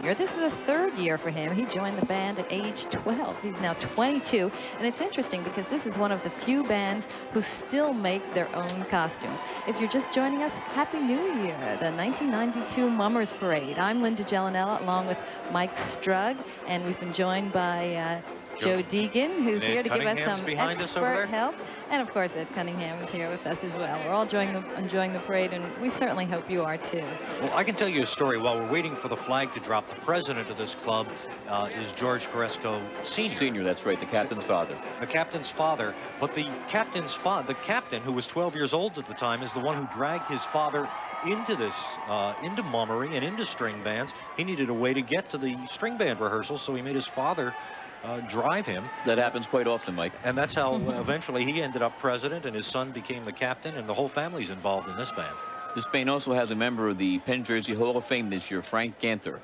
year. This is the third year for him. He joined the band at age 12. He's now 22. And it's interesting because this is one of the few bands who still make their own costumes. If you're just joining us, Happy New Year, the 1992 Mummers Parade. I'm Linda Gellinella along with Mike Strug, and we've been joined by Joe Deegan, who's here to give us some expert help. And of course, Ed Cunningham is here with us as well. We're all enjoying the parade, and we certainly hope you are too. Well, I can tell you a story. While we're waiting for the flag to drop, the president of this club is George Carresco Sr. Senior, that's right, the captain's father. The captain's father, but the captain, who was 12 years old at the time, is the one who dragged his father into this, into mummery and into string bands. He needed a way to get to the string band rehearsals, so he made his father drive him. That happens quite often, Mike. And that's how eventually he ended up president, and his son became the captain, and the whole family's involved in this band. This band also has a member of the Penn Jersey Hall of Fame this year, Frank Ganther,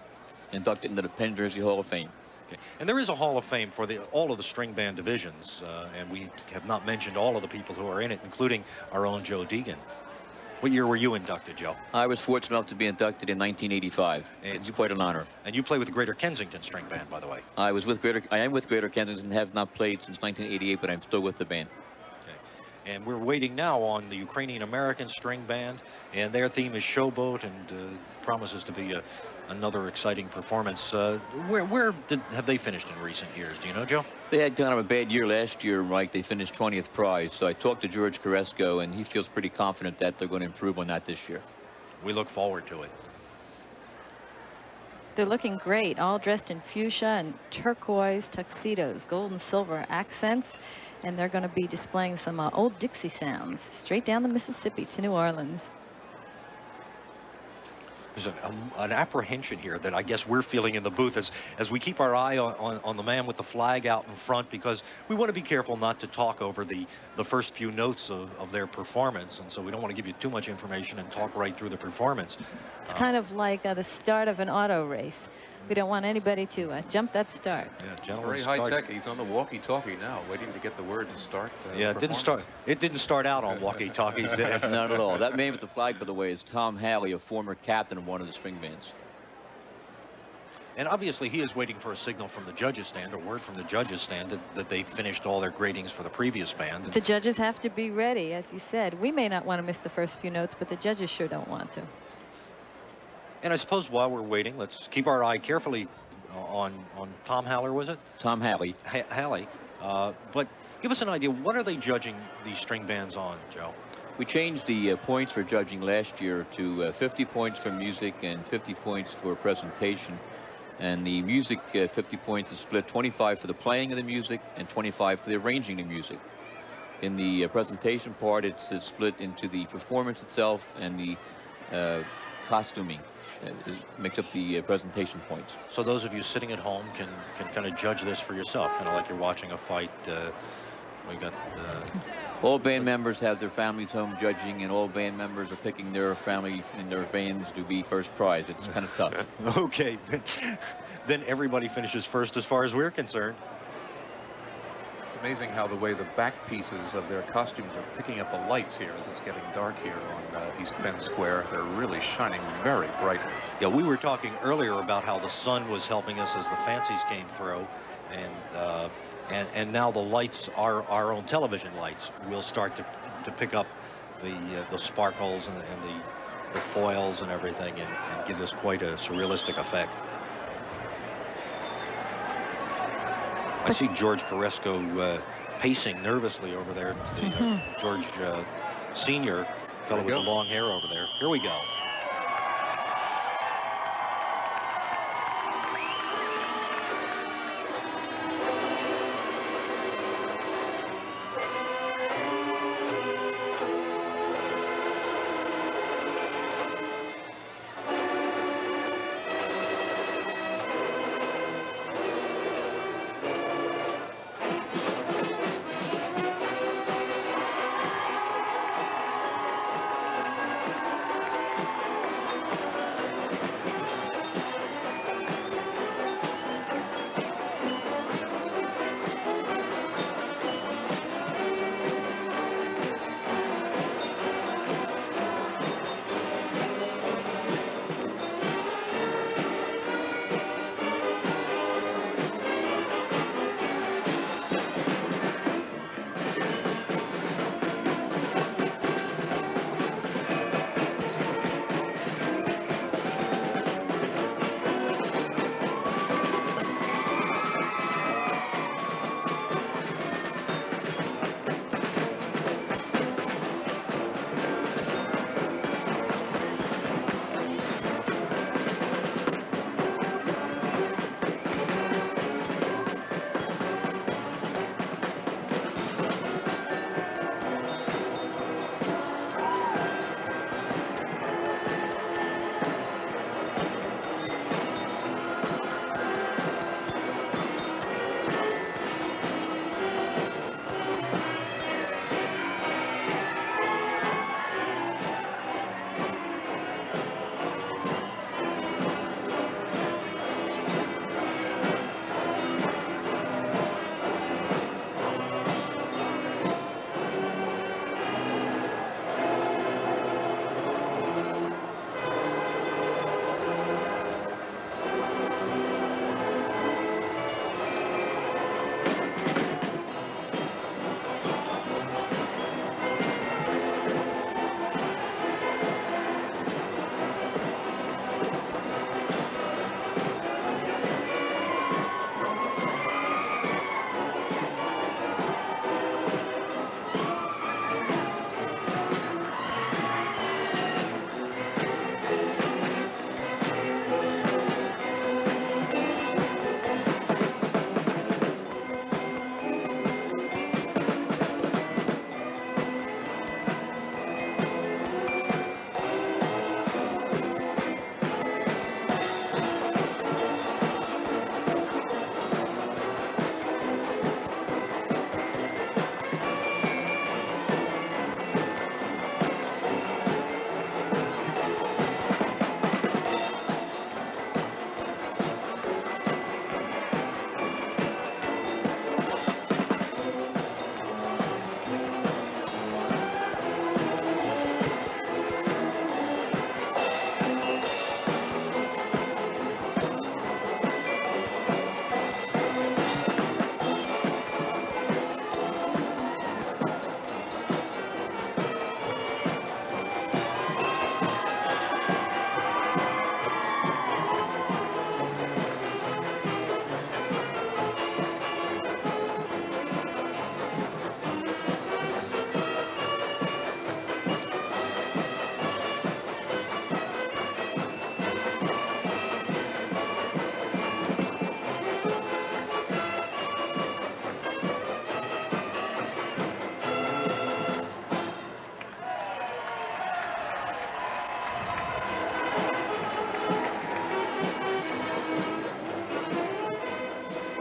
inducted into the Penn Jersey Hall of Fame. Okay. And there is a Hall of Fame for all of the string band divisions, and we have not mentioned all of the people who are in it, including our own Joe Deegan. What year were you inducted, Joe? I was fortunate enough to be inducted in 1985. It's quite an honor. And you play with the Greater Kensington String Band, by the way. I am with Greater Kensington, have not played since 1988, but I'm still with the band. Okay. And we're waiting now on the Ukrainian American String Band, and their theme is Showboat, and promises to be another exciting performance. Where have they finished in recent years? Do you know, Joe? They had kind of a bad year last year, Mike. They finished 20th prize. So I talked to George Carresco, and he feels pretty confident that they're going to improve on that this year. We look forward to it. They're looking great, all dressed in fuchsia and turquoise tuxedos, gold and silver accents. And they're going to be displaying some old Dixie sounds straight down the Mississippi to New Orleans. There's an apprehension here that I guess we're feeling in the booth as we keep our eye on the man with the flag out in front, because we want to be careful not to talk over the first few notes of their performance, and so we don't want to give you too much information and talk right through the performance. It's kind of like the start of an auto race. We don't want anybody to jump that start. Yeah, it's very high tech. He's on the walkie-talkie now, waiting to get the word to start. Yeah, it didn't start out on walkie-talkies, did it? Not at all. That man with the flag, by the way, is Tom Halley, a former captain of one of the string bands. And obviously, he is waiting for a signal from the judges' stand, a word from the judges' stand that they finished all their gradings for the previous band. The judges have to be ready, as you said. We may not want to miss the first few notes, but the judges sure don't want to. And I suppose while we're waiting, let's keep our eye carefully on Tom Haller, was it? Tom Halley. Halley. But give us an idea, what are they judging these string bands on, Joe? We changed the points for judging last year to 50 points for music and 50 points for presentation. And the music 50 points is split 25 for the playing of the music and 25 for the arranging of the music. In the presentation part, it's split into the performance itself and the costuming. Makes up the presentation points. So those of you sitting at home can kind of judge this for yourself, kind of like you're watching a fight. We got all band members have their families home judging, and all band members are picking their family and their bands to be first prize. It's kind of tough. Okay, then everybody finishes first as far as we're concerned. It's amazing how the way the back pieces of their costumes are picking up the lights here as it's getting dark here on East Penn Square. They're really shining very brightly. Yeah, we were talking earlier about how the sun was helping us as the fancies came through, and now the lights, our own television lights, will start to pick up the sparkles and the foils and everything, and give this quite a surrealistic effect. I see George Carresco pacing nervously over there to the George Sr., fellow with the long hair over there. Here we go.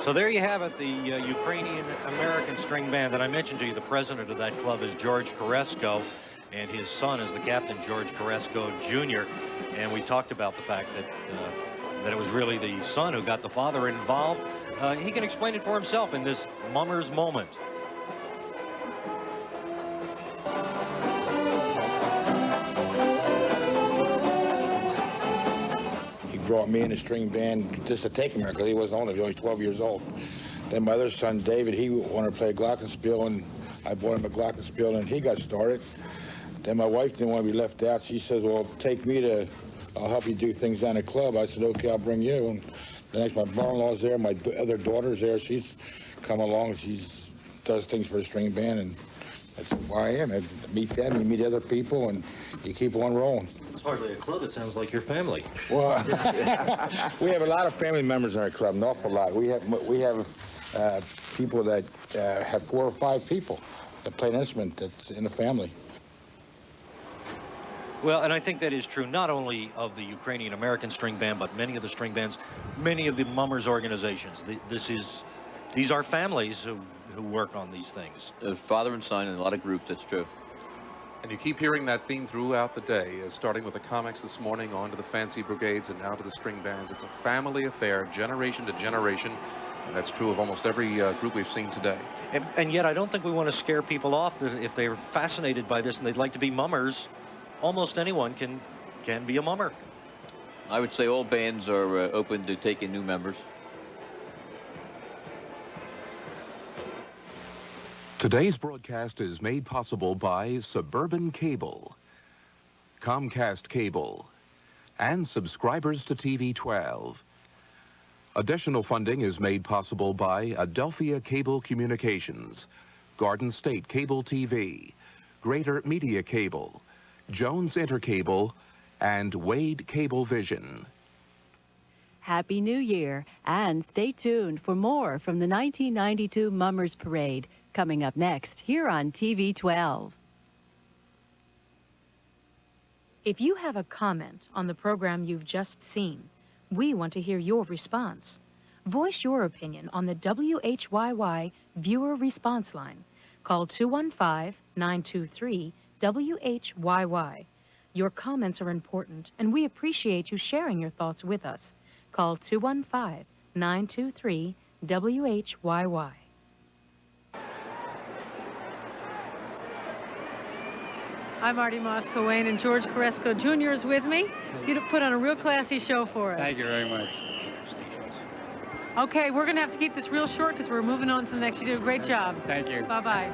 So there you have it, the Ukrainian-American string band that I mentioned to you. The president of that club is George Koresko, and his son is the captain, George Koresko Jr. And we talked about the fact that it was really the son who got the father involved. He can explain it for himself in this Mummers moment. He brought me in the string band just to take him here because he wasn't old. He was only 12 years old. Then my other son, David, he wanted to play glockenspiel, and I bought him a glockenspiel, and he got started. Then my wife didn't want to be left out. She says, well, take me to, I'll help you do things down at the club. I said, okay, I'll bring you. And the next, my brother-in-law's there, my other daughter's there. She's come along, does things for the string band, and that's why I am. I meet them, you meet other people, and you keep on rolling. It's hardly a club, it sounds like your family. Well, we have a lot of family members in our club, an awful lot. We have people that have 4 or 5 people that play an instrument that's in the family. Well, and I think that is true not only of the Ukrainian-American string band, but many of the string bands, many of the Mummers organizations. These are families who work on these things. Father and son in a lot of groups, that's true. And you keep hearing that theme throughout the day, starting with the comics this morning, on to the fancy brigades, and now to the string bands. It's a family affair, generation to generation, and that's true of almost every group we've seen today. And yet I don't think we want to scare people off. That if they're fascinated by this and they'd like to be mummers, almost anyone can be a mummer. I would say all bands are open to taking new members. Today's broadcast is made possible by Suburban Cable, Comcast Cable, and subscribers to TV 12. Additional funding is made possible by Adelphia Cable Communications, Garden State Cable TV, Greater Media Cable, Jones Intercable, and Wade Cable Vision. Happy New Year, and stay tuned for more from the 1992 Mummers Parade, coming up next here on TV 12. If you have a comment on the program you've just seen, we want to hear your response. Voice your opinion on the WHYY Viewer Response Line. Call 215-923-WHYY. Your comments are important, and we appreciate you sharing your thoughts with us. Call 215-923-WHYY. I'm Marty Moss-Coane, and George Koresko Jr. is with me. You put on a real classy show for us. Thank you very much. Okay, we're going to have to keep this real short because we're moving on to the next. You did a great job. Thank you. Bye-bye.